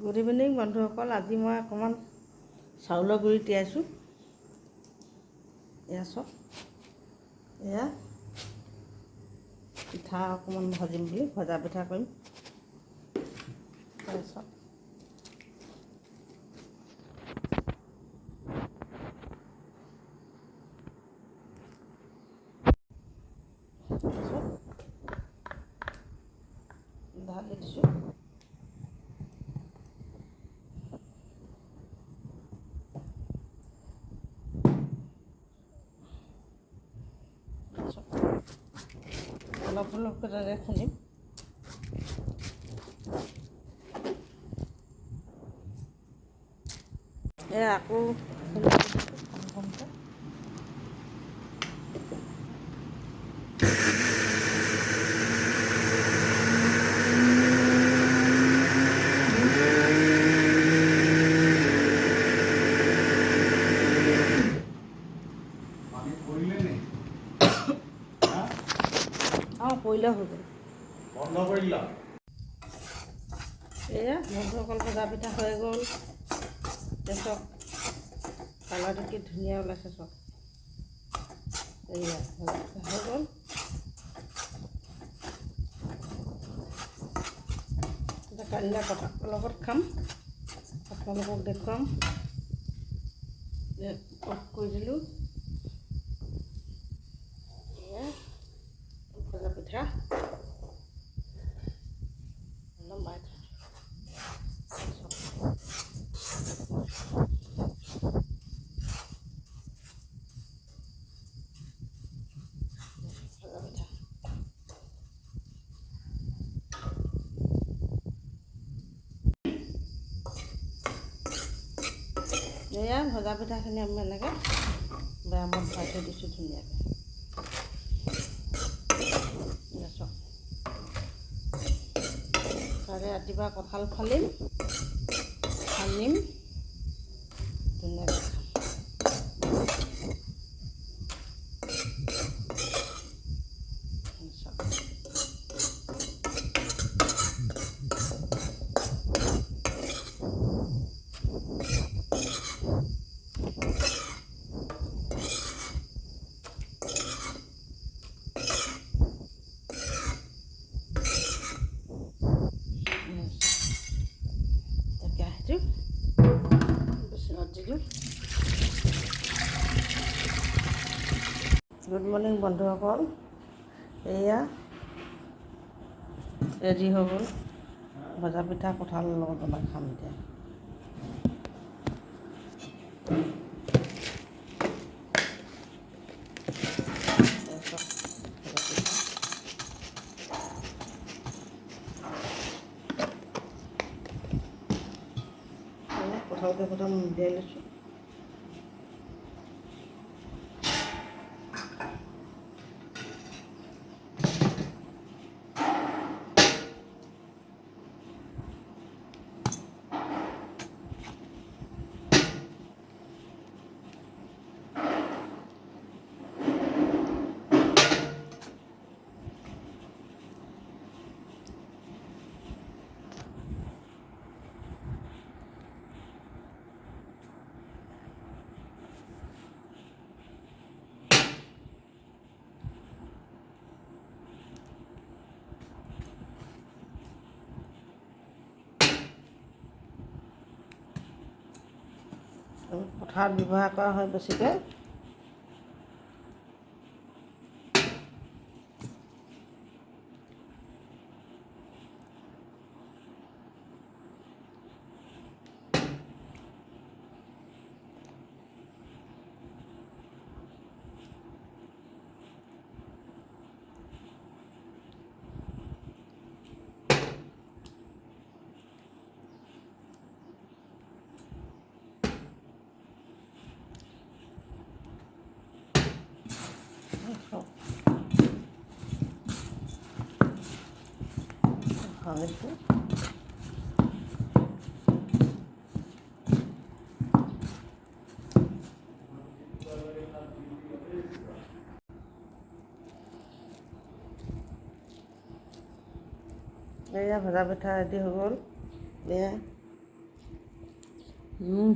Good evening বন্ধুসকল। আজি মই অকণমান চাউলৰ গুড়ি তিয়াইছোঁ। এয়া চাওক, এয়া পিঠা অকণমান ভাজিম বুলি, ভজা পিঠা কৰিম। এয়া চাওক, ঢালি দিছোঁ। অলপ অলপকৈ তাতে খুন্দিম। এয়া আকৌ কৰিলে হৈ গ'ল, বন্ধ কৰি দিলা। এয়া বন্ধুসকল, ভজা পিঠা হৈ গ'ল। চাওক কালাৰটো কি ধুনীয়া ওলাইছে চাওক। এয়া ভজা পিঠা হৈ গ'ল। এতিয়া কালিলৈ কটাৰ লগত খাম, আপোনালোকক দেখুৱাম। অফ কৰি দিলোঁ। এয়া ভজা পিঠা নমাই থৈছোঁ। ভজা পিঠা এয়া ভজা পিঠাখিনি আমি এনেকৈ বৈয়ামত ভৰাই থৈ দিছোঁ ধুনীয়াকৈ। কাইলৈ ৰাতিপুৱা কঁঠাল ফালিম, সানিম, ধুনীয়াকৈ খাম। গুড মৰ্ণিং বন্ধুসকল, এয়া ৰেডি হৈ গ'ল ভজা পিঠা। কঁঠালৰ লগত বনাই খাম এতিয়া। কঁঠালকে প্ৰথম উলিয়াই লৈছোঁ। পথাৰত ব্যৱহাৰ কৰা হয় বেছিকৈ। সানিছোঁ। এয়া ভজা পিঠা ৰেডি হৈ গ'ল। এয়া উম